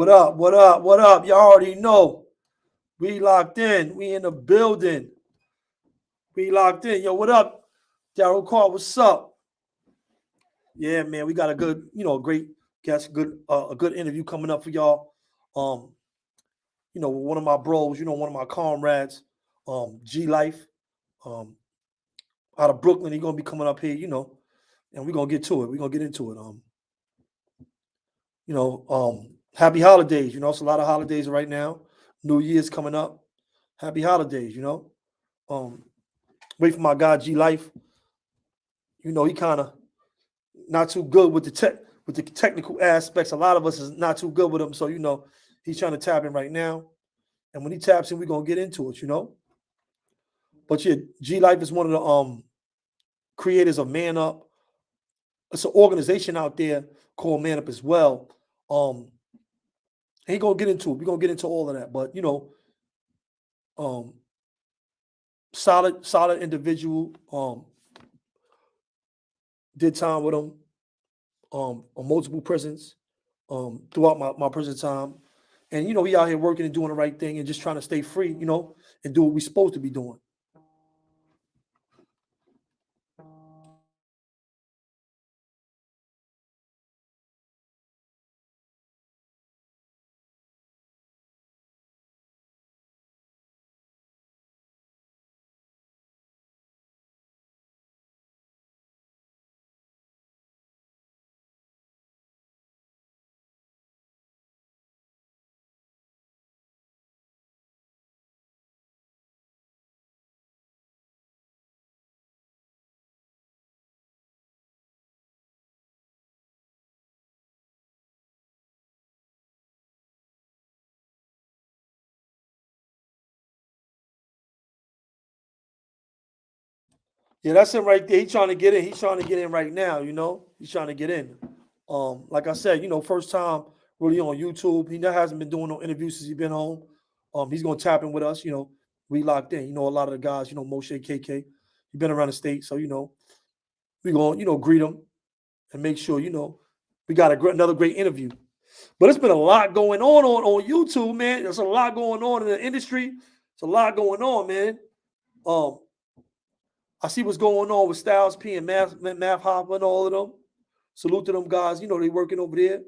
What up? What up? What up? Y'all already know. We locked in. We in the building. We locked in. Yo, what up? Daryl Carr, what's up? Yeah, man, we got a good, great guest, a good interview coming up for y'all. One of my bros, one of my comrades, G Life, um, out of Brooklyn. He's gonna be coming up here, and we're gonna get to it. We're gonna get into it. Happy holidays. It's a lot of holidays right now. New Year's coming up. Happy holidays, Wait for my guy G Life. He kind of not too good with the technical aspects. A lot of us is not too good with him. So, he's trying to tap in right now. And when he taps in, we're gonna get into it, But yeah, G Life is one of the creators of Man Up. It's an organization out there called Man Up as well. Ain't gonna get into it. We're gonna get into all of that, but solid individual. Did time with him on multiple prisons throughout my prison time. And he out here working and doing the right thing and just trying to stay free, and do what we're supposed to be doing. Yeah, that's him right there. He's trying to get in. He's trying to get in right now, He's trying to get in. Like I said, first time really on YouTube. He hasn't been doing no interviews since he's been home. He's gonna tap in with us, we locked in. A lot of the guys, Moshe KK, he's been around the state, so we gonna, greet him and make sure, we got another great interview. But it's been a lot going on YouTube, man. There's a lot going on in the industry. There's a lot going on, man. I see what's going on with Styles P and Math Hopper and all of them. Salute to them guys. They working over there.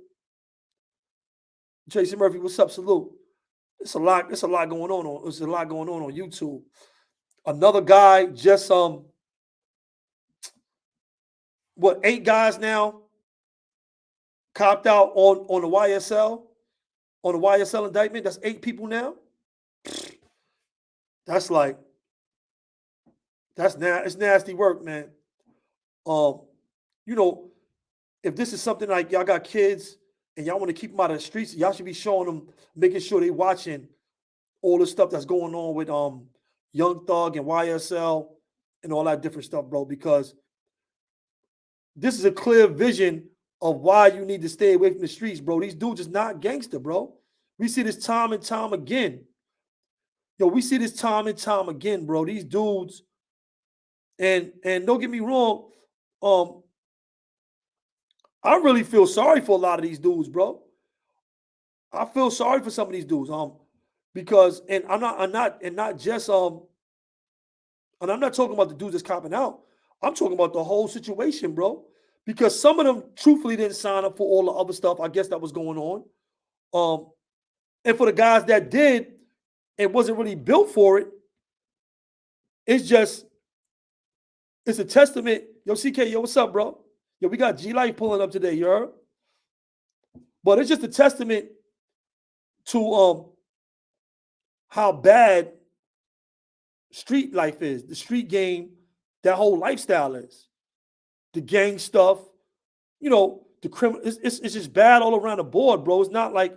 Tracy Murphy, what's up? Salute. It's a lot going on. There's a lot going on YouTube. Another guy just 8 guys now copped out on the YSL, on the YSL indictment. That's 8 people now. That's it's nasty work, man. If this is something like y'all got kids and y'all want to keep them out of the streets, y'all should be showing them, making sure they watching all the stuff that's going on with Young Thug and YSL and all that different stuff, bro, because this is a clear vision of why you need to stay away from the streets, bro. These dudes is not gangster, bro. We see this time and time again. We see this time and time again, bro. These dudes, and don't get me wrong, I really feel sorry for a lot of these dudes, bro. I feel sorry for some of these dudes, because and I'm not talking about the dudes that's copping out. I'm talking about the whole situation, bro. Because some of them truthfully didn't sign up for all the other stuff, I guess, that was going on. And for the guys that did and wasn't really built for it, it's a testament. Yo, CK, yo, what's up, bro? Yo, we got G Life pulling up today, you heard? But it's just a testament to how bad street life is, the street game, that whole lifestyle is. The gang stuff, the criminal, it's just bad all around the board, bro. It's not like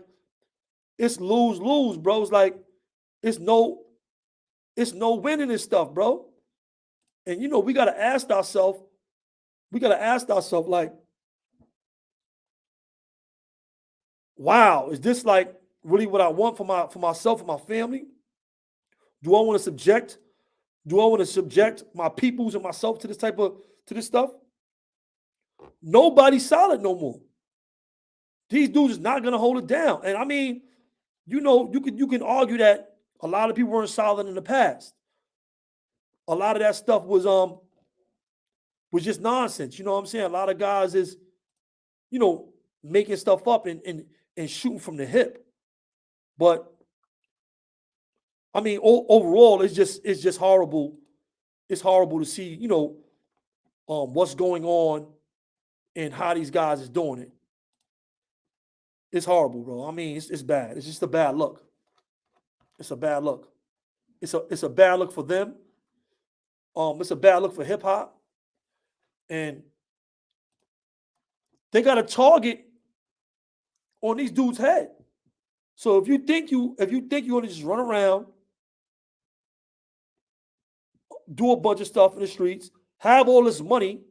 it's lose, bro. It's like it's no winning this stuff, bro. And we gotta ask ourselves, like, wow, is this like really what I want for myself and my family? Do I want to subject my peoples and myself to this stuff? Nobody's solid no more. These dudes is not gonna hold it down. And I mean, you know, you can argue that a lot of people weren't solid in the past. A lot of that stuff was just nonsense. You know what I'm saying? A lot of guys is, you know, making stuff up and shooting from the hip. But I mean, overall, it's just horrible. It's horrible to see, you know, what's going on and how these guys is doing it. It's horrible, bro. I mean, it's bad. It's just a bad look. It's a bad look. It's a bad look for them. It's a bad look for hip hop, and they got a target on these dudes' head. So if you think you're gonna just run around, do a bunch of stuff in the streets, have all this money,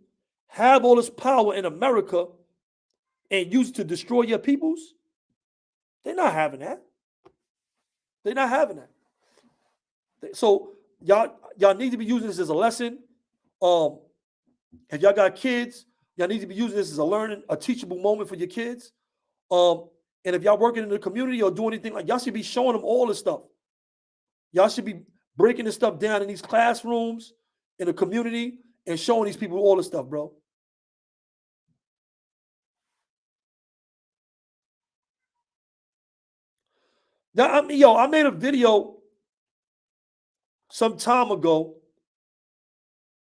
have all this power in America, and use it to destroy your peoples, they're not having that. They're not having that. So y'all need to be using this as a lesson. Um, if y'all got kids, y'all need to be using this as a teachable moment for your kids. And if y'all working in the community or doing anything like, y'all should be showing them all this stuff. Y'all should be breaking this stuff down in these classrooms, in the community, and showing these people all this stuff, bro. Now, I made a video some time ago.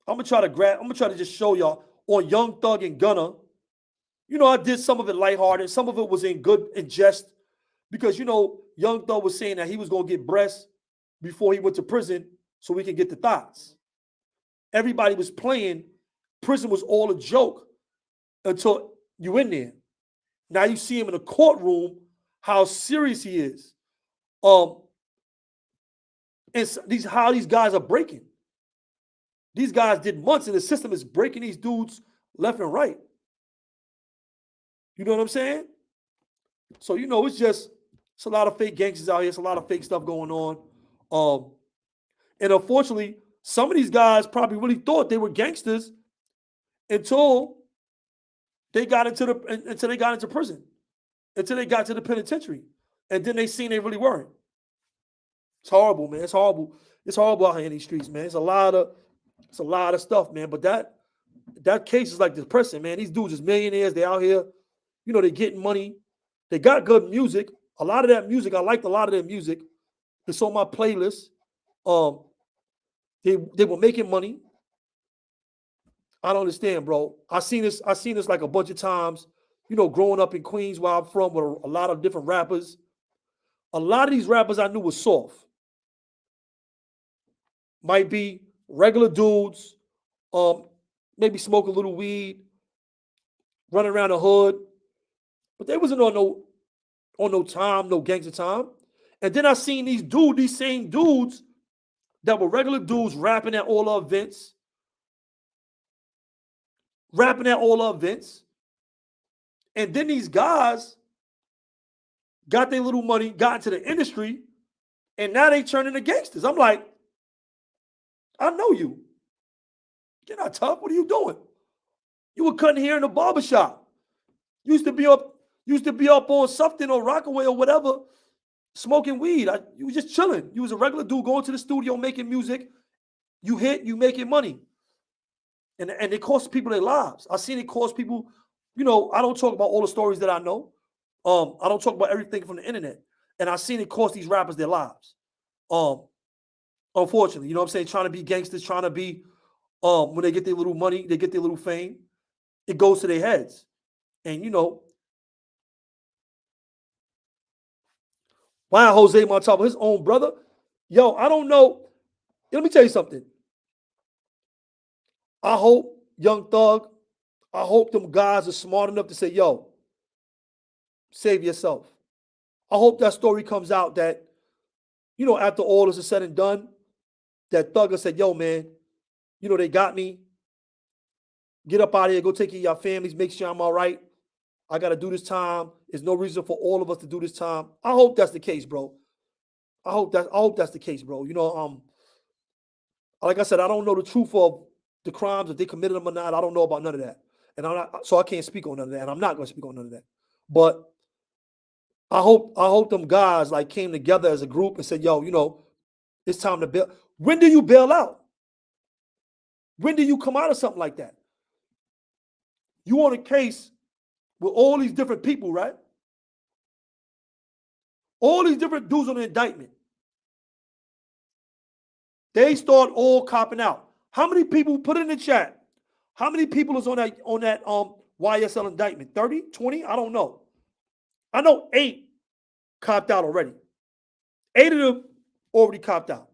I'm gonna try to just show y'all on Young Thug and Gunna. You know, I did some of it lighthearted, some of it was in jest, because you know, Young Thug was saying that he was gonna get breasts before he went to prison so we can get the thoughts. Everybody was playing. Prison was all a joke until you in there. Now you see him in a courtroom, how serious he is. Um, and how these guys are breaking. These guys did months, and the system is breaking these dudes left and right. You know what I'm saying? So you know, it's a lot of fake gangsters out here. It's a lot of fake stuff going on. And unfortunately, some of these guys probably really thought they were gangsters until they got into prison, until they got to the penitentiary, and then they seen they really weren't. It's horrible, man. It's horrible. It's horrible out here in these streets, man. It's a lot of stuff, man. But that case is like depressing, man. These dudes is millionaires. They out here, you know, they getting money. They got good music. A lot of that music, I liked a lot of their music. It's on my playlist. They were making money. I don't understand, bro. I seen this like a bunch of times, you know, growing up in Queens where I'm from with a lot of different rappers. A lot of these rappers I knew was soft. Might be regular dudes, maybe smoke a little weed, running around the hood, but they wasn't on no time, no gangster time. And then I seen these same dudes that were regular dudes rapping at all the events, and then these guys got their little money, got into the industry, and now they turn into gangsters. I'm like, I know you. You're not tough. What are you doing? You were cutting hair in the barbershop. Used to be up on something or Rockaway or whatever, smoking weed. You was just chilling. You was a regular dude going to the studio making music. You hit, you making money. And it costs people their lives. I seen it cost people, you know, I don't talk about all the stories that I know. I don't talk about everything from the internet. And I seen it cost these rappers their lives. Unfortunately, you know what I'm saying? Trying to be gangsters, trying to be, when they get their little money, they get their little fame, it goes to their heads. And, you know, why Jose Montalvo, his own brother? Yo, I don't know. Let me tell you something. I hope Young Thug, I hope them guys are smart enough to say, yo, save yourself. I hope that story comes out that, you know, after all this is said and done, that Thugger said, yo, man, you know, they got me. Get up out of here, go take care of your families, make sure I'm all right. I got to do this time. There's no reason for all of us to do this time. I hope that's the case, bro. I hope that's the case, bro. You know, like I said, I don't know the truth of the crimes, if they committed them or not. I don't know about none of that. And so I can't speak on none of that. And I'm not going to speak on none of that. But I hope them guys like came together as a group and said, yo, it's time to bail. When do you bail out? When do you come out of something like that? You on a case with all these different people, right? All these different dudes on the indictment. They start all copping out. How many people, put it in the chat, how many people is on that YSL indictment? 30, 20? I don't know. I know 8 copped out already. 8 of them already copped out.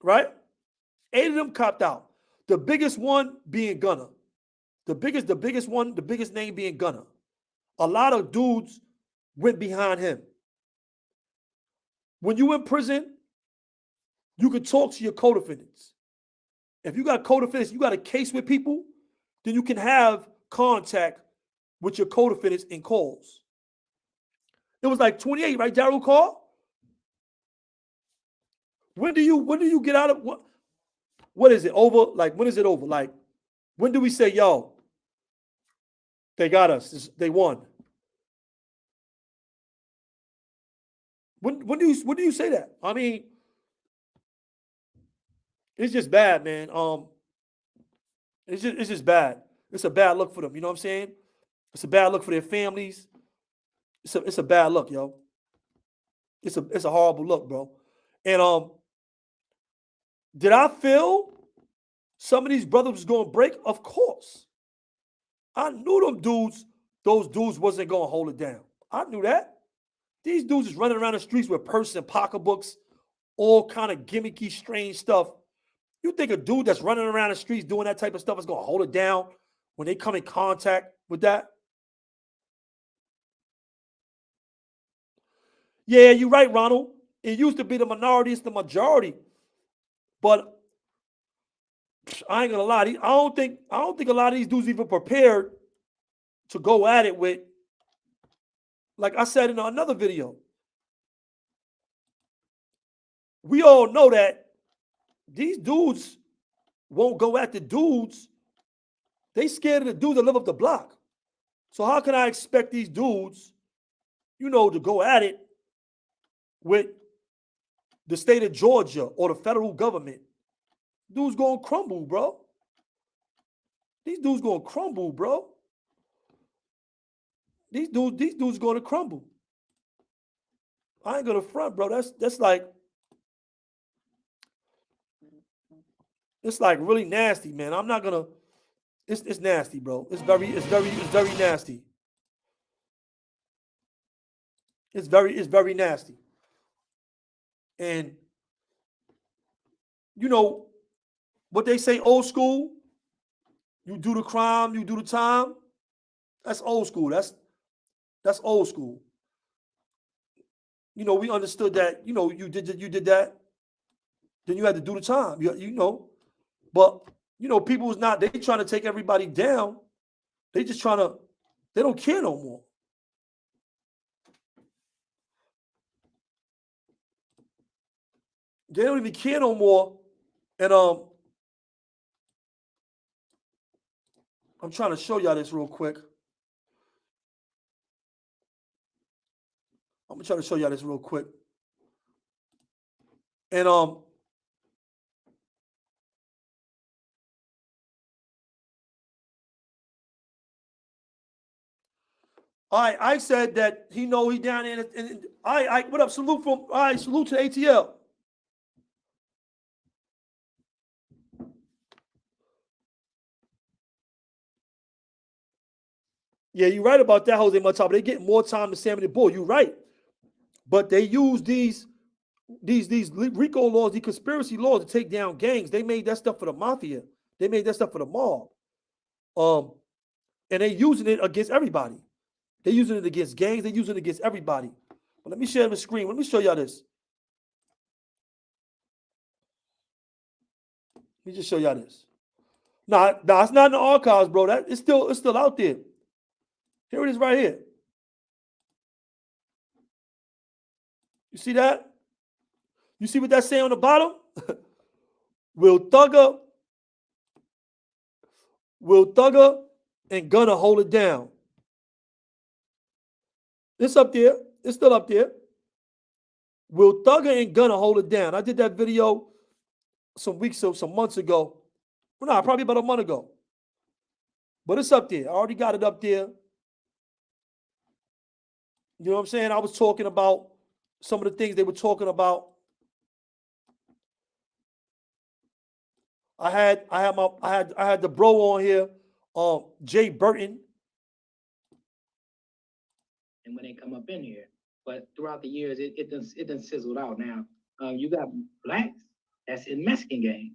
Right? 8 of them copped out. The biggest one being Gunna. The biggest name being Gunna. A lot of dudes went behind him. When you in prison, you can talk to your co-defendants. If you got co-defendants, you got a case with people, then you can have contact with your co-defendants in calls. It was like 28, right, Daryl Call? When do you get out of what is it over? Like, when is it over? Like, when do we say, yo, they got us, they won? When do you say that? I mean, it's just bad, man. It's just bad. It's a bad look for them. You know what I'm saying? It's a bad look for their families. It's a bad look, yo. It's a horrible look, bro. And did I feel some of these brothers was going to break? Of course. I knew those dudes wasn't going to hold it down. I knew that. These dudes is running around the streets with purses and pocketbooks, all kind of gimmicky, strange stuff. You think a dude that's running around the streets doing that type of stuff is going to hold it down when they come in contact with that? Yeah, you're right, Ronald. It used to be the minority, it's the majority. But I ain't gonna lie, I don't think a lot of these dudes even prepared to go at it with, like I said in another video. We all know that these dudes won't go at the dudes. They scared of the dudes that live up the block. So how can I expect these dudes, to go at it with the state of Georgia or the federal government? Dudes gonna crumble, bro. These dudes gonna crumble, bro. These dudes gonna crumble. I ain't gonna front, bro. That's like, it's like really nasty, man. I'm not gonna. It's nasty, bro. It's very nasty. It's very nasty. And what they say, old school. You do the crime, you do the time. That's old school. That's old school. We understood that. You did that. Then you had to do the time. But people is not. They trying to take everybody down. They just trying to. They don't care no more. They don't even care no more. And I'm trying to show y'all this real quick. I'm gonna try to show y'all this real quick. And I said that he down there. And what up? Salute salute to ATL. Yeah, you're right about that, Jose Machado. They get more time than Sammy the Bull. You're right, but they use these RICO laws, these conspiracy laws to take down gangs. They made that stuff for the mafia. They made that stuff for the mob. And they using it against everybody. They using it against gangs. They using it against everybody. But let me share the screen. Let me show y'all this. Let me just show y'all this. Nah, it's not in the archives, bro. It's still out there. Here it is right here. You see that? You see what that's saying on the bottom? Will Thugger and Gunna hold it down? It's up there. It's still up there. Will Thugger and Gunna hold it down? I did that video some months ago. Well, no, probably about a month ago. But it's up there. I already got it up there. You know what I'm saying? I was talking about some of the things they were talking about. I had the bro on here, Jay Burton. And when they come up in here, but throughout the years, it done sizzled out. Now, you got blacks that's in Mexican game.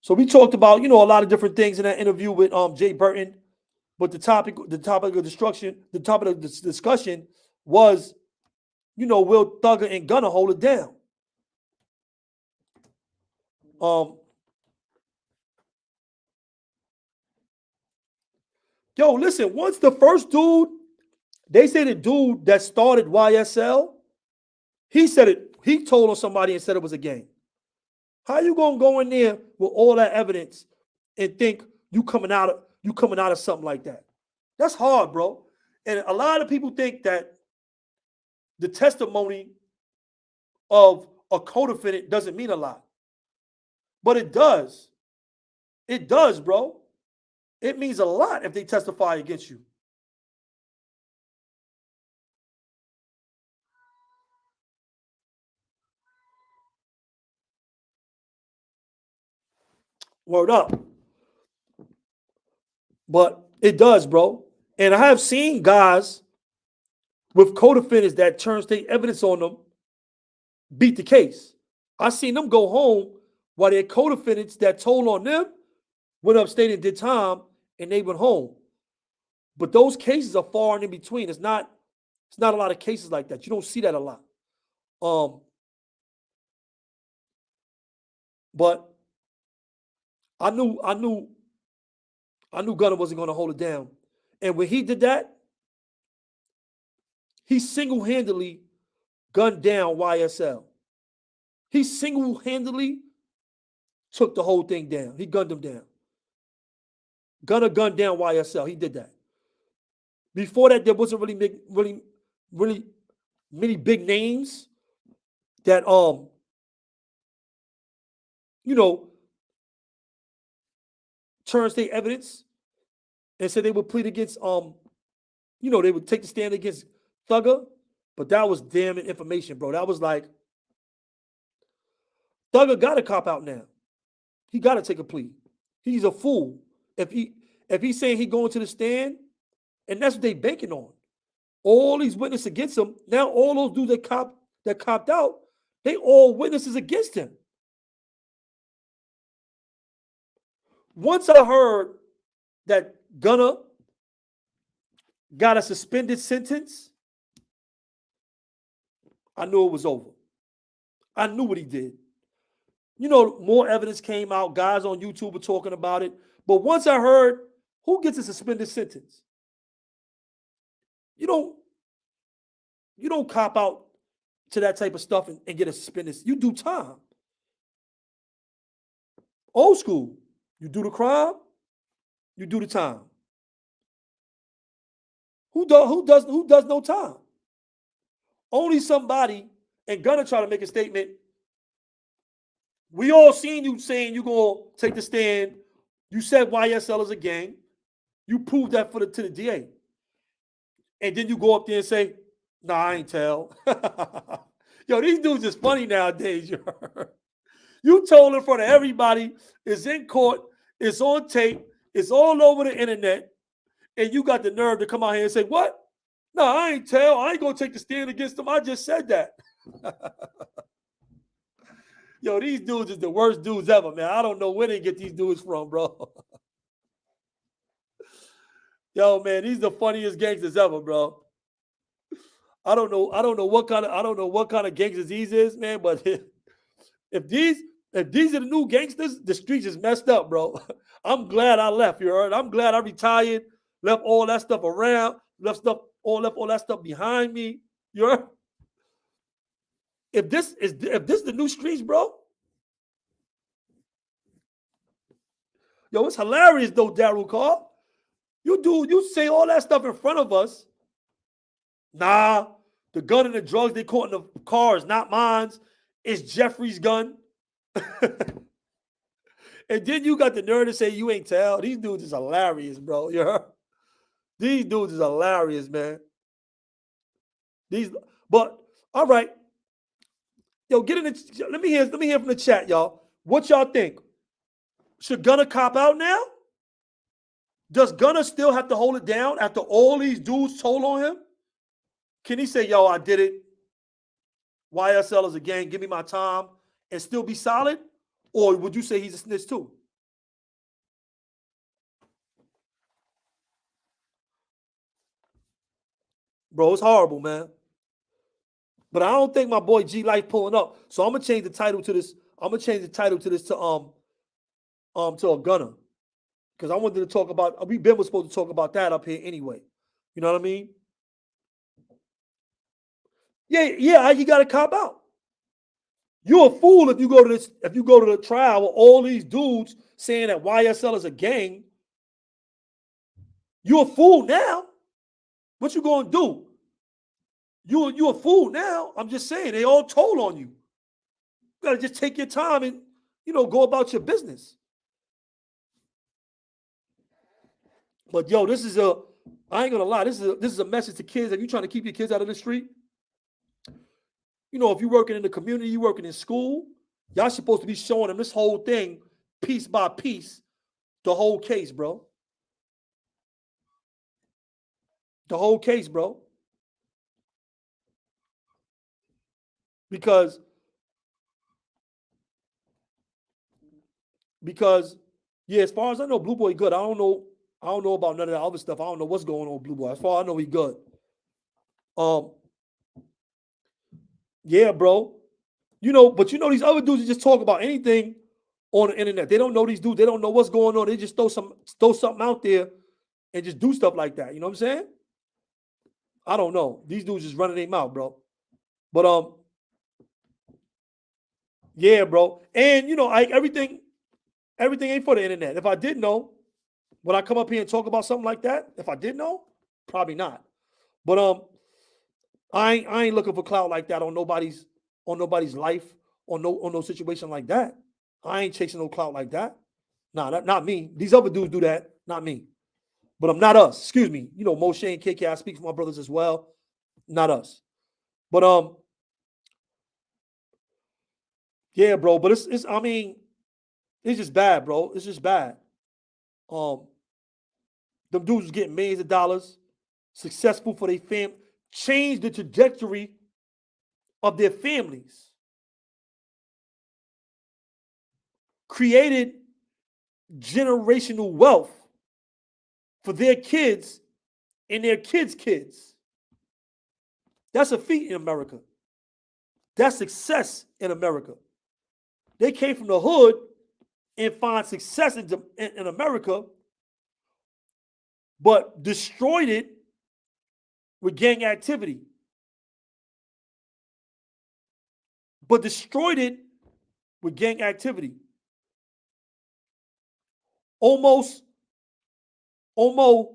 So we talked about, a lot of different things in that interview with Jay Burton, but the topic of the discussion was, will Thugger and Gunna hold it down? Yo, listen, once the first dude, they say the dude that started YSL, he said it, he told on somebody and said it was a game. How you gonna go in there with all that evidence and think you coming out of something like that? That's hard, bro. And a lot of people think that the testimony of a co-defendant doesn't mean a lot. But it does. It does, bro. It means a lot if they testify against you. Word up. But it does, bro. And I have seen guys with co-defendants that turn state evidence on them beat the case. I seen them go home while their co-defendants that told on them went upstate and did time and they went home. But those cases are far and in between. It's not a lot of cases like that. You don't see that a lot. But I knew Gunna wasn't going to hold it down. And when he did that, he single-handedly gunned down YSL. He single-handedly took the whole thing down. He gunned him down. Gunna gunned down YSL. He did that. Before that, there wasn't really many big names that turned state evidence and said they would plead against they would take the stand against Thugger, but that was damning information, bro. That was like Thugger got to cop out now. He got to take a plea. He's a fool if he's saying he going to the stand, and that's what they banking on. All these witnesses against him. Now all those dudes that copped out, they all witnesses against him. Once I heard that Gunna got a suspended sentence, I knew it was over. I knew what he did. More evidence came out. Guys on YouTube were talking about it. But once I heard who gets a suspended sentence, you don't cop out to that type of stuff and get a suspended. You do time. Old school. You do the crime, you do the time. Who does no time? Only somebody, and Gunna try to make a statement. We all seen you saying you're gonna take the stand. You said YSL is a gang. You proved that to the DA. And then you go up there and say, nah, I ain't tell. Yo, these dudes is funny nowadays. You told in front of everybody, it's in court, it's on tape, it's all over the internet, and you got the nerve to come out here and say, what? No, I ain't tell. I ain't going to take the stand against them. I just said that. Yo, these dudes is the worst dudes ever, man. I don't know where they get these dudes from, bro. Yo, man, these are the funniest gangsters ever, bro. I don't know what kind of gangsters these is, man, but if these are the new gangsters, the streets is messed up, bro. I'm glad I left, you heard? I'm glad I retired, left all that stuff around, left all that stuff behind me. You heard? If this is the new streets, bro. Yo, it's hilarious though, Daryl Carr. You say all that stuff in front of us. Nah, the gun and the drugs they caught in the car is not mine. It's Jeffrey's gun. And then you got the nerve to say you ain't tell. These dudes is hilarious, bro. You heard? These dudes is hilarious, man. These, but all right, yo, get in the. Let me hear from the chat, y'all. What y'all think? Should Gunna cop out now? Does Gunna still have to hold it down after all these dudes told on him? Can he say, yo, I did it? YSL is a gang, give me my time, and still be solid? Or would you say he's a snitch too? Bro, it's horrible, man. But I don't think my boy G Life pulling up. So I'm gonna change the title to this. I'm gonna change the title to this to a Gunna. Because I wanted to talk about we been was supposed to talk about that up here anyway. You know what I mean? Yeah, you gotta cop out. You're a fool if you go to this, if you go to the trial with all these dudes saying that YSL is a gang. You're a fool now. What you gonna do? You a fool now. I'm just saying they all told on you. You gotta just take your time and go about your business. But yo, I ain't gonna lie, this is a message to kids. If you're trying to keep your kids out of the street, if you're working in the community, you're working in school, y'all supposed to be showing them this whole thing piece by piece, the whole case, bro. The whole case, bro. Because because yeah, as far as I know, Blue Boy good. I don't know about none of that other stuff. I don't know what's going on with Blue Boy. As far as I know, he good. Um, yeah, bro. But these other dudes just talk about anything on the internet. They don't know these dudes. They don't know what's going on. They just throw something out there and just do stuff like that. You know what I'm saying? I don't know. These dudes just running their mouth, bro. But yeah, bro. And everything ain't for the internet. If I did know, would I come up here and talk about something like that? If I did know, probably not. But I ain't looking for clout like that on nobody's life or no situation like that. I ain't chasing no clout like that. Nah, not me. These other dudes do that, not me. But I'm not us. Excuse me. Moshe and KK, I speak for my brothers as well. Not us. But yeah, bro. But it's I mean, it's just bad, bro. It's just bad. Um, them dudes was getting millions of dollars, successful for their family, changed the trajectory of their families, created generational wealth for their kids and their kids' kids. That's a feat in America. That's success in America. They came from the hood and find success in America, but destroyed it with gang activity. But destroyed it with gang activity. Almost, almost.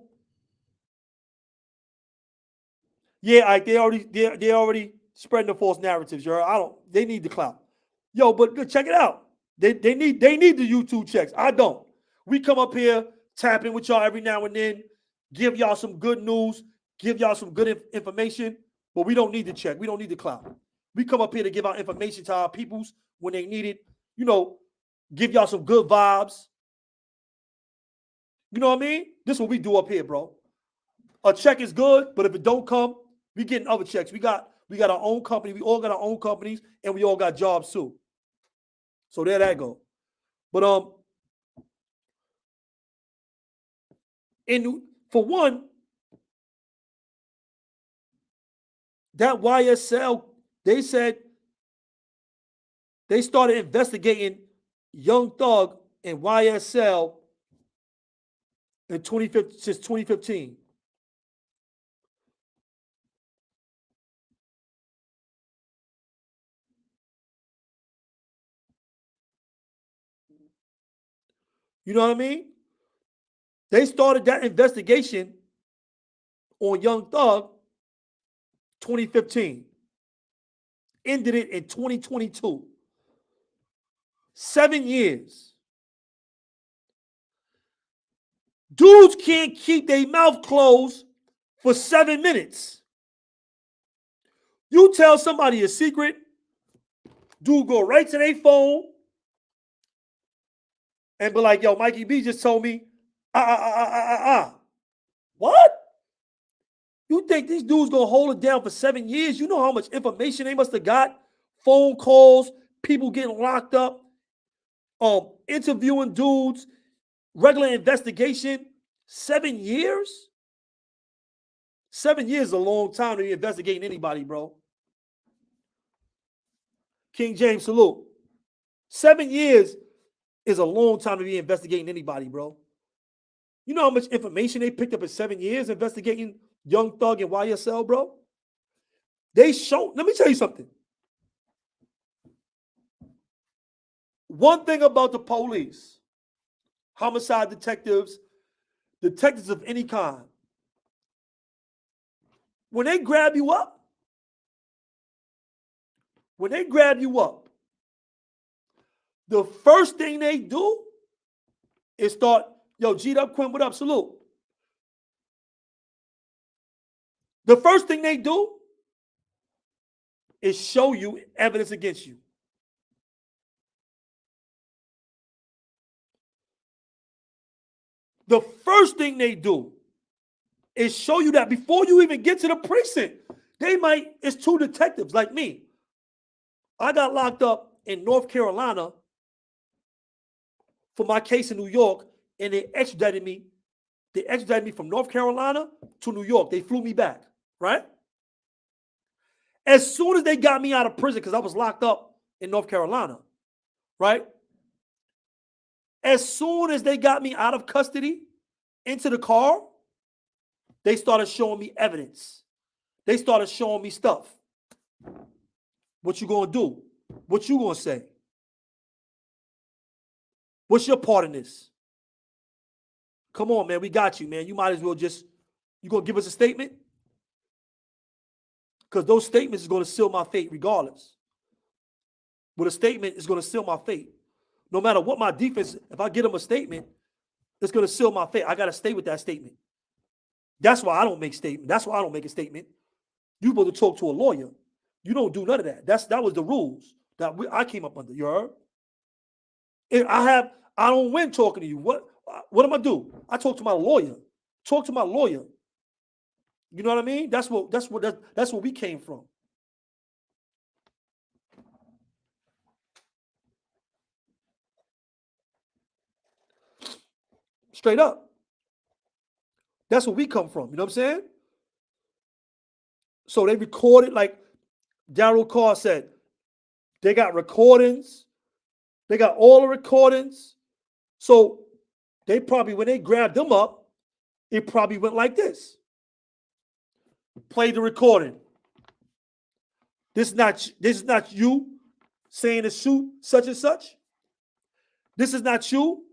Yeah, they already spreading the false narratives. They need the clout. Yo, but check it out. They need the YouTube checks. I don't. We come up here tapping with y'all every now and then, give y'all some good news, give y'all some good information, but we don't need the check. We don't need the clout. We come up here to give out information to our peoples when they need it. Give y'all some good vibes. You know what I mean? This is what we do up here, bro. A check is good, but if it don't come, we getting other checks. We got our own company. We all got our own companies, and we all got jobs too. So there that go. But and for one, that YSL, they said they started investigating Young Thug and YSL in 2015 since 2015. You know what I mean? They started that investigation on Young Thug 2015. Ended it in 2022. 7 years. Dudes can't keep their mouth closed for 7 minutes. You tell somebody a secret, dude go right to their phone and be like, yo, Mikey B just told me, What? You think these dudes gonna hold it down for 7 years? You know how much information they must have got? Phone calls, people getting locked up, interviewing dudes, regular investigation. 7 years? 7 years is a long time to be investigating anybody, bro. King James, salute. 7 years is a long time to be investigating anybody, bro. You know how much information they picked up in 7 years investigating Young Thug and YSL, bro? Let me tell you something. One thing about the police, homicide detectives of any kind, when they grab you up, the first thing they do is start, yo, G'd up, Quinn, what up, salute. The first thing they do is show you evidence against you. The first thing they do is show you that before you even get to the precinct, it's two detectives like me. I got locked up in North Carolina for my case in New York, and they extradited me. They extradited me from North Carolina to New York. They flew me back, right? As soon as they got me out of prison, because I was locked up in North Carolina, right? As soon as they got me out of custody into the car, they started showing me evidence. They started showing me stuff. What you gonna do? What you gonna say? What's your part in this? Come on, man. We got you, man. You might as well you gonna give us a statement? Because those statements is gonna seal my fate regardless. With a statement is gonna seal my fate. No matter what my defense, if I get them a statement, it's gonna seal my fate. I gotta stay with that statement. That's why I don't make statement. That's why I don't make a statement. You're supposed to talk to a lawyer. You don't do none of that. That was the rules that I came up under. You heard? I don't win talking to you. What am I do? I talk to my lawyer. Talk to my lawyer. You know what I mean? That's where we came from. Straight up. That's where we come from. You know what I'm saying? So they recorded, like Daryl Carr said, they got recordings. They got all the recordings. So they probably, when they grabbed them up, it probably went like this. Play the recording. This is not you saying to shoot such and such. This is not you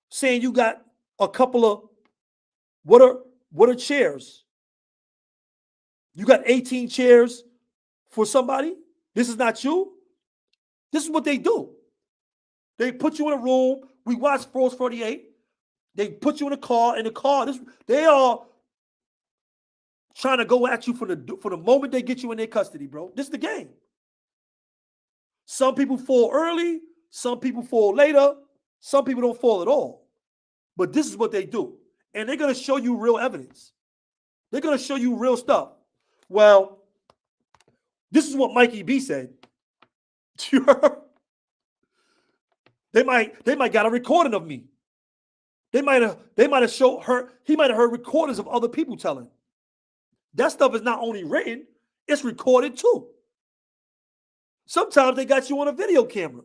saying you got a couple of what are chairs? You got 18 chairs for somebody? This is not you. This is what they do. They put you in a room. We watch Force 48. They put you in a car. They are trying to go at you for the moment they get you in their custody, bro. This is the game. Some people fall early. Some people fall later. Some people don't fall at all. But this is what they do. And they're going to show you real evidence. They're going to show you real stuff. Well, this is what Mikey B said. They might got a recording of me. They might have showed her. He might have heard recordings of other people telling. That stuff is not only written, it's recorded too. Sometimes they got you on a video camera.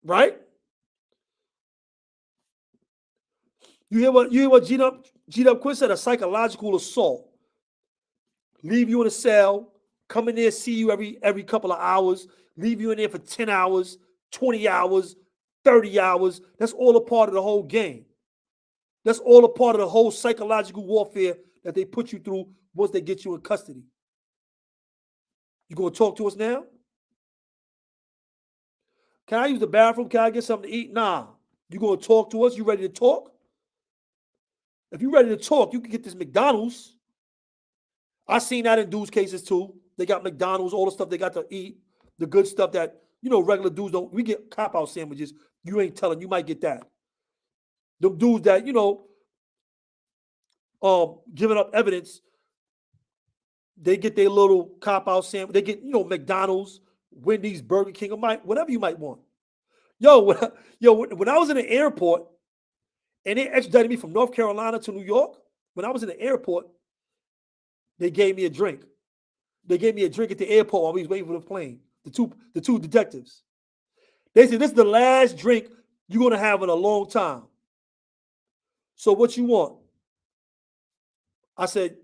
Right? You hear what G-Dub Quinn said? A psychological assault. Leave you in a cell, come in there, see you every couple of hours, leave you in there for 10 hours, 20 hours, 30 hours. That's all a part of the whole game. That's all a part of the whole psychological warfare that they put you through once they get you in custody. You gonna talk to us now? Can I use the bathroom? Can I get something to eat? Nah. You gonna talk to us? You ready to talk? If you ready to talk, you can get this McDonald's. I seen that in dudes' cases too. They got McDonald's, all the stuff they got to eat, the good stuff that regular dudes don't. We get cop-out sandwiches. You ain't telling. You might get that. The dudes that giving up evidence, they get their little cop-out sandwich. They get McDonald's, Wendy's, Burger King, or whatever you might want. When I was in the airport and they extradited me from North Carolina to New York, when I was in the airport, they gave me a drink. They gave me a drink at the airport while we was waiting for the plane. The two detectives. They said, this is the last drink you're going to have in a long time. So what you want? I said,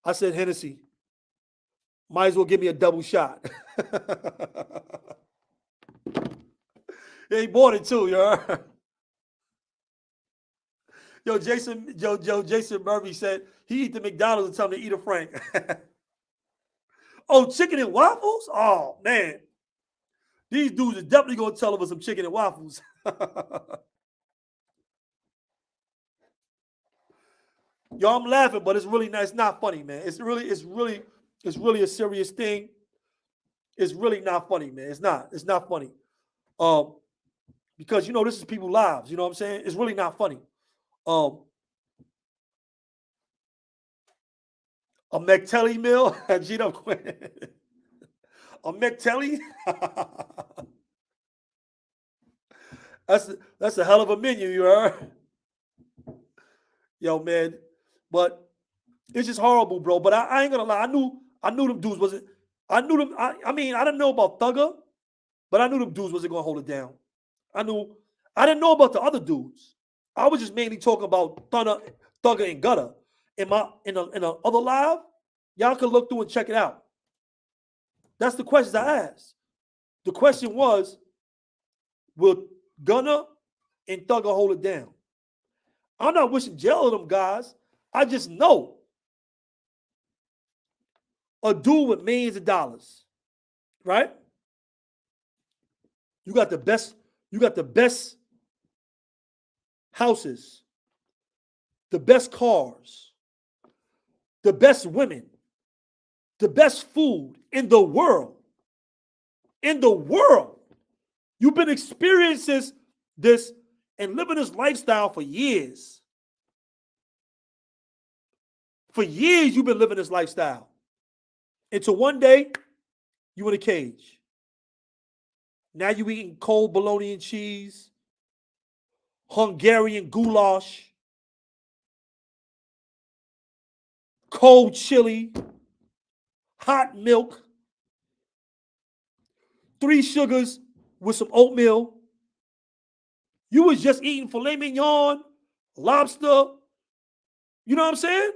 Hennessy. Might as well give me a double shot. They bought it too, Jason Murphy said he eat the McDonald's and tell him to eat a Frank. Oh, chicken and waffles? Oh, man. These dudes are definitely going to tell us some chicken and waffles. Yo, I'm laughing, but it's really not. It's not funny, man. It's really a serious thing. It's really not funny, man. It's not. It's not funny. Because this is people's lives. You know what I'm saying? It's really not funny. A McTelly meal, Gino Quinn. A McTelly. That's a hell of a menu, you heard? Yo, man. But it's just horrible, bro. But I ain't gonna lie. I knew them dudes wasn't. I knew them. I mean, I didn't know about Thugger, but I knew them dudes wasn't gonna hold it down. I didn't know about the other dudes. I was just mainly talking about Thugger and Gunna. In the other live, y'all can look through and check it out. That's the questions I asked. The question was, will Gunna and Thugger hold it down? I'm not wishing jail on them guys. I just know a dude with millions of dollars, right? You got the best houses, the best cars, the best women, the best food in the world. In the world. You've been experiencing this and living this lifestyle for years. For years, you've been living this lifestyle. Until one day, you in a cage. Now you eating cold bologna and cheese, Hungarian goulash, cold chili, hot milk, 3 sugars with some oatmeal. You was just eating filet mignon, lobster. You know what I'm saying?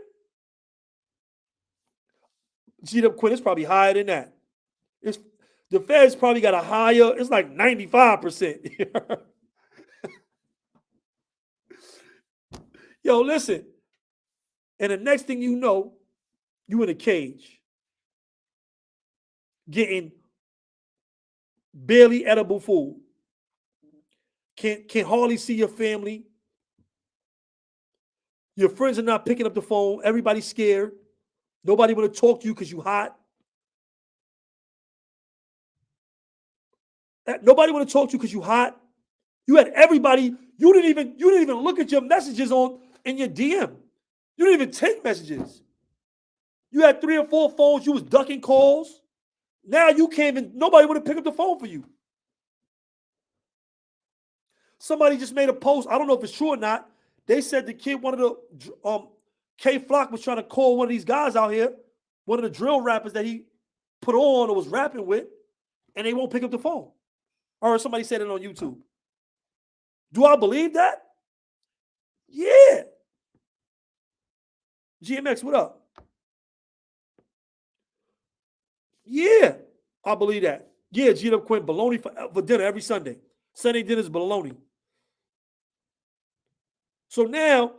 G.W. Quinn is probably higher than that. The Fed's probably got a higher, it's like 95%. Yo, listen. And the next thing you know, you in a cage. Getting barely edible food. Can hardly see your family. Your friends are not picking up the phone. Everybody's scared. Nobody want to talk to you because you hot. Nobody want to talk to you because you hot. You had everybody. You didn't even look at your messages in your DM. You didn't even take messages. You had 3 or 4 phones. You was ducking calls. Now you came and nobody would have picked up the phone for you. Somebody just made a post. I don't know if it's true or not. They said the kid, one of the K Flock was trying to call one of these guys out here, one of the drill rappers that he put on or was rapping with, and they won't pick up the phone. Or somebody said it on YouTube. Do I believe that? Yeah. GMX, what up? Yeah, I believe that. Yeah, G.W. Quinn, bologna for dinner every Sunday. Sunday dinner's bologna. So now,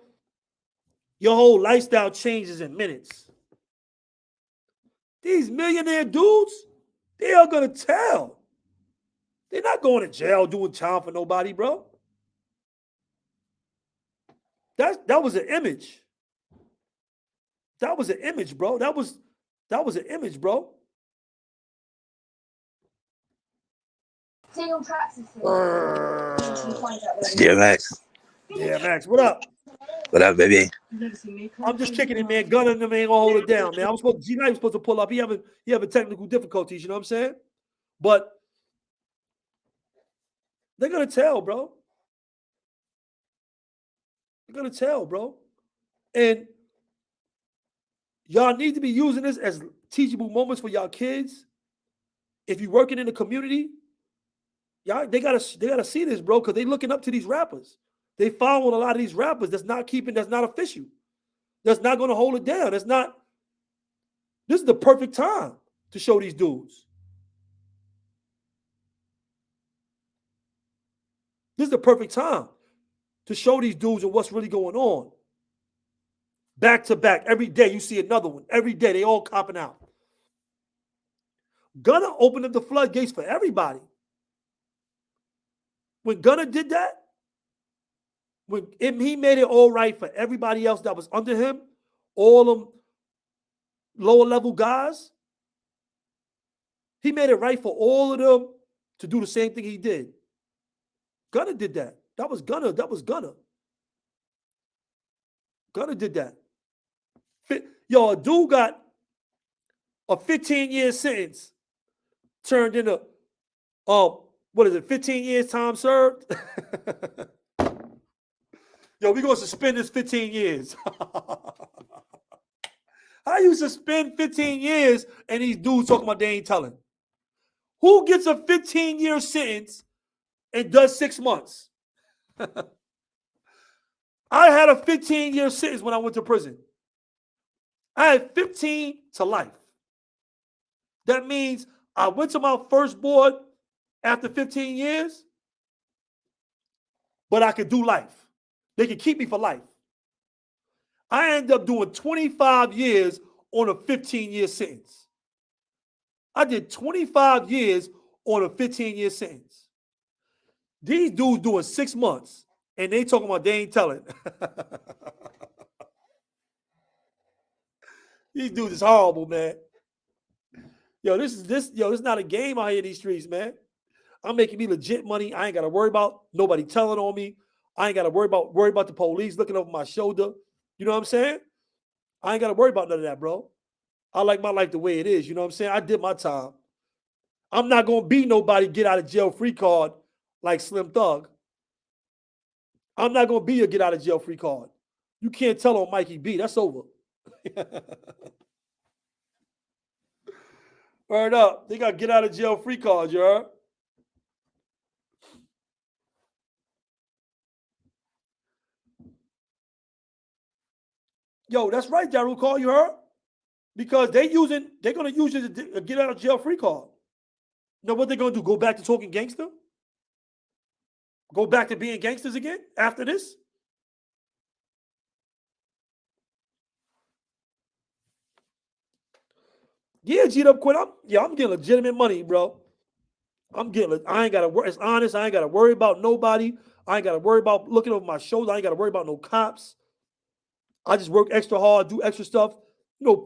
your whole lifestyle changes in minutes. These millionaire dudes, they are gonna tell. They're not going to jail doing time for nobody, bro. That was an image. That was an image, bro. That was an image, bro. Yeah, Max. Yeah, Max, what up? What up, baby? I'm just kicking it, man. Gunna and them ain't gonna hold it down, man. G Knight was supposed to pull up. He having technical difficulties, you know what I'm saying? But they're gonna tell, bro. They're gonna tell, bro. And y'all need to be using this as teachable moments for y'all kids. If you're working in the community, y'all they gotta see this, bro, because they looking up to these rappers. They following a lot of these rappers that's not official. That's not gonna hold it down. This is the perfect time to show these dudes. This is the perfect time to show these dudes and what's really going on. Back to back, every day you see another one. Every day they all copping out. Gunna opened up the floodgates for everybody. When Gunna did that, he made it all right for everybody else that was under him, all them lower level guys. He made it right for all of them to do the same thing he did. Gunna did that. That was Gunna. Gunna did that. Yo, a dude got a 15-year sentence turned into, 15 years time served? Yo, we gonna suspend this 15 years. How you suspend 15 years and these dudes talking about they ain't telling? Who gets a 15-year sentence and does 6 months? I had a 15-year sentence when I went to prison. I had 15 to life. That means I went to my first board after 15 years, but I could do life. They could keep me for life. I ended up doing 25 years on a 15-year sentence. I did 25 years on a 15-year sentence. These dudes doing 6 months, and they talking about they ain't telling. These dudes is horrible, man. Yo, this is not a game out here in these streets, man. I'm making me legit money. I ain't got to worry about nobody telling on me. I ain't got to worry about the police looking over my shoulder. You know what I'm saying? I ain't got to worry about none of that, bro. I like my life the way it is. You know what I'm saying? I did my time. I'm not going to be nobody get out of jail free card like Slim Thug. I'm not going to be a get out of jail free card. You can't tell on Mikey B. That's over. Word up. They got get out of jail free cards, you heard? Yo, that's right, Daru Call, you heard? Because they're gonna use it to get out of jail free card. Now what they gonna do? Go back to talking gangster? Go back to being gangsters again after this? Yeah, G'd up quit. I'm getting legitimate money, bro. I ain't gotta worry. It's honest. I ain't gotta worry about nobody. I ain't gotta worry about looking over my shoulder. I ain't gotta worry about no cops. I just work extra hard, do extra stuff,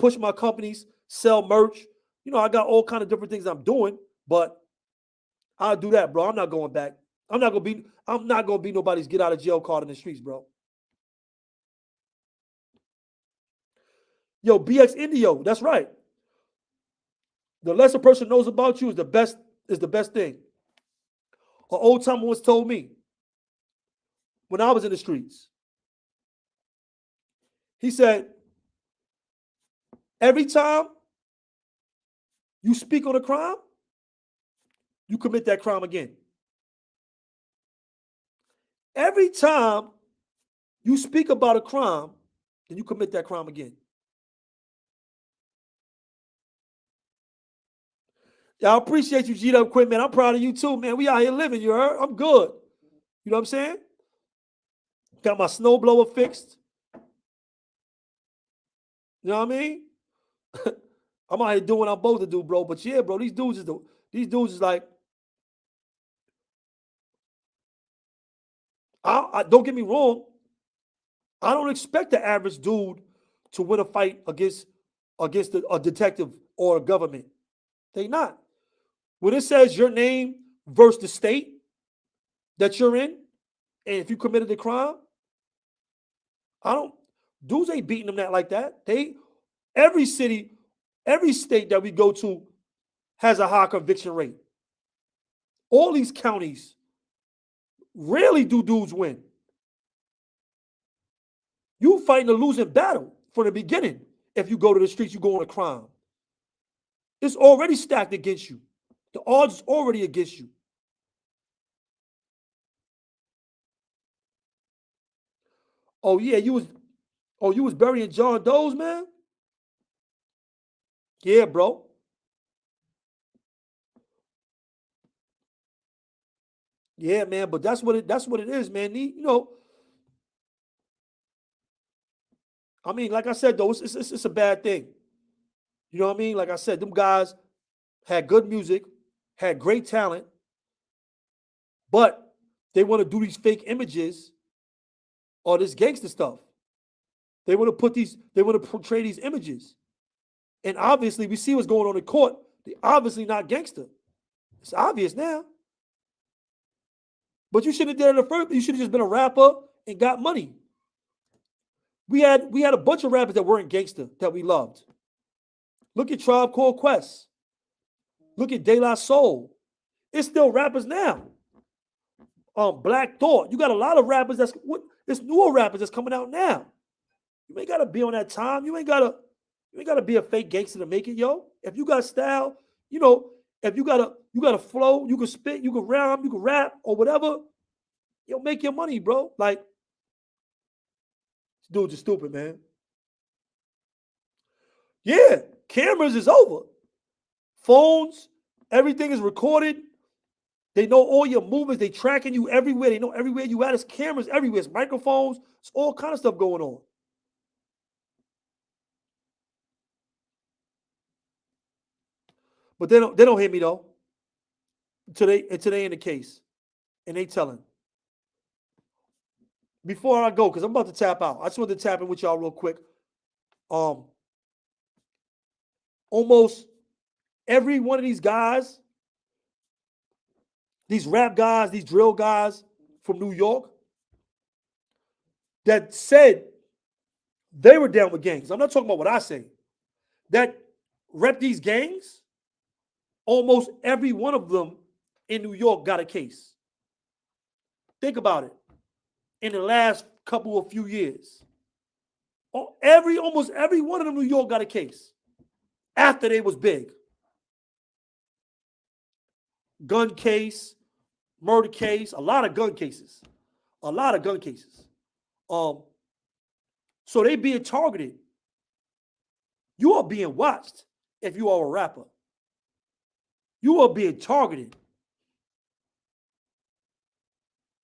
push my companies, sell merch. I got all kind of different things I'm doing, but I'll do that, bro. I'm not going back. I'm not gonna be nobody's get out of jail card in the streets, bro. Yo, BX Indio, that's right. The less a person knows about you is the best thing. An old timer once told me when I was in the streets. He said, every time you speak on a crime, you commit that crime again. Every time you speak about a crime, then you commit that crime again. Yeah, I appreciate you, G'd up quit, man. I'm proud of you too, man. We out here living, you heard? I'm good. You know what I'm saying? Got my snowblower fixed. You know what I mean? I'm out here doing what I'm supposed to do, bro. But yeah, bro, these dudes is like, I don't get me wrong. I don't expect the average dude to win a fight against a detective or a government. They not. When it says your name versus the state that you're in, and if you committed a crime, I don't. Dudes ain't beating them that like that. Every city, every state that we go to has a high conviction rate. All these counties, rarely do dudes win. You fighting a losing battle from the beginning. If you go to the streets, you go on a crime. It's already stacked against you. The odds is already against you. Oh yeah, you was burying John Doe's, man? Yeah, bro. Yeah, man, but that's what it is, man. I mean, like I said though, it's a bad thing. You know what I mean? Like I said, them guys had good music, had great talent, but they want to do these fake images or this gangster stuff. They want to portray these images. And obviously, we see what's going on in court. They obviously not gangster. It's obvious now. But you shouldn't have done it first. You should have just been a rapper and got money. We had a bunch of rappers that weren't gangster that we loved. Look at Tribe Called Quest. Look at De La Soul. It's still rappers now. Black Thought. You got a lot of rappers it's newer rappers that's coming out now. You ain't gotta be on that time. You ain't gotta be a fake gangster to make it, yo. If you got style, if you got a flow, you can spit, you can rhyme, you can rap or whatever, you'll make your money, bro. Like, dudes are stupid, man. Yeah, cameras is over. Phones, everything is recorded. They know all your movements. They tracking you everywhere. They know everywhere you at. It's cameras everywhere. It's microphones. It's all kind of stuff going on. But they don't hear me though. Today in the case, and they telling. Before I go, because I'm about to tap out, I just wanted to tap in with y'all real quick. Almost every one of these guys, these rap guys, these drill guys from New York, that said they were down with gangs. I'm not talking about what I say. That rep these gangs, almost every one of them in New York got a case. Think about it. In the last couple of few years, almost every one of them in New York got a case after they was big. Gun case, murder case, a lot of gun cases. So they being targeted. You are being watched if you are a rapper. You are being targeted.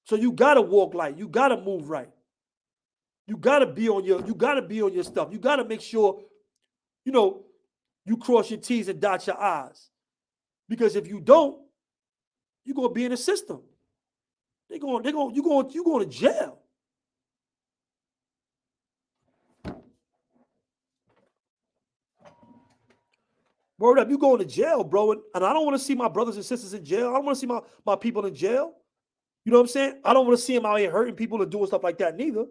So you gotta walk light. You gotta move right. You gotta be on your stuff. You gotta make sure, you cross your T's and dot your I's. Because if you don't, you're gonna be in the system. You going to jail. Word up, you going to jail, bro. And I don't want to see my brothers and sisters in jail. I don't want to see my people in jail. You know what I'm saying? I don't want to see them out here hurting people and doing stuff like that neither.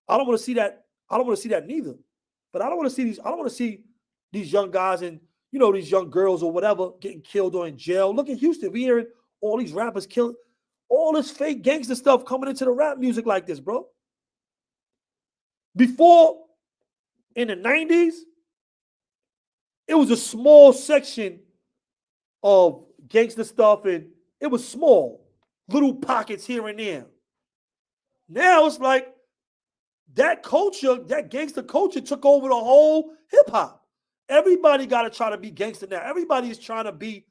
I don't want to see that. I don't want to see that neither. But I don't want to see these young guys and these young girls or whatever getting killed or in jail. Look at Houston. We hearing all these rappers killing, all this fake gangster stuff coming into the rap music like this, bro. Before, in the 90s, it was a small section of gangster stuff, and it was small, little pockets here and there. Now it's like that culture, that gangster culture took over the whole hip hop. Everybody got to try to be gangster now. Everybody's trying to be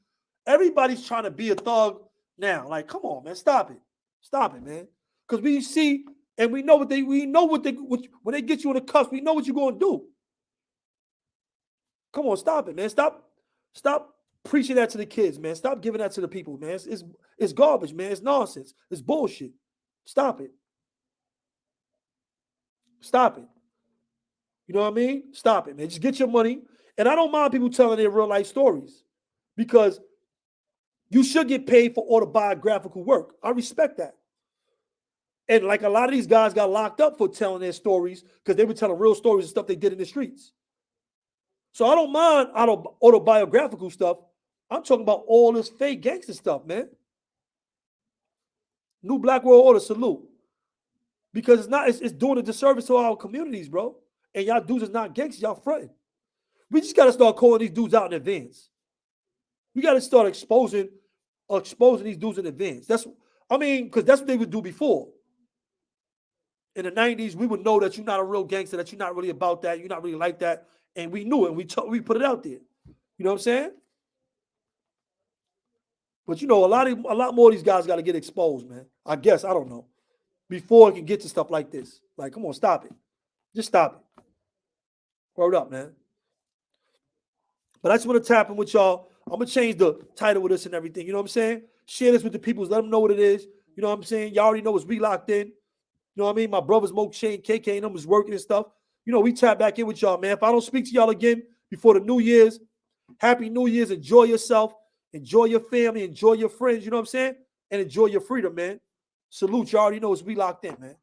a thug now. Like, come on, man, stop it, man. Because we see and we know when they get you in the cuffs, we know what you're going to do. Come on, stop it, man. Stop preaching that to the kids, man. Stop giving that to the people, man. It's garbage, man. It's nonsense. It's bullshit. Stop it. Stop it. You know what I mean? Stop it, man. Just get your money. And I don't mind people telling their real life stories because you should get paid for autobiographical work. I respect that. And like a lot of these guys got locked up for telling their stories because they were telling real stories and stuff they did in the streets. So I don't mind autobiographical stuff. I'm talking about all this fake gangster stuff, man. New Black World Order, salute. Because it's doing a disservice to our communities, bro. And y'all dudes is not gangsters, y'all fronting. We just gotta start calling these dudes out in advance. We gotta start exposing these dudes in advance. Because that's what they would do before. In the 90s, we would know that you're not a real gangster, that you're not really about that, you're not really like that. And we knew it, and we put it out there. You know what I'm saying? But a lot more of these guys got to get exposed, man. I guess, I don't know. Before it can get to stuff like this. Like, come on, stop it. Just stop it. Word up, man. But I just want to tap in with y'all. I'm going to change the title of this and everything. You know what I'm saying? Share this with the people. Let them know what it is. You know what I'm saying? Y'all already know it's WeLockedN. You know what I mean? My brothers, Mo, Shane, KK, and them is working and stuff. We tap back in with y'all, man. If I don't speak to y'all again before the New Year's, Happy New Year's. Enjoy yourself. Enjoy your family. Enjoy your friends. You know what I'm saying? And enjoy your freedom, man. Salute. You already know it's WeLockedN, man.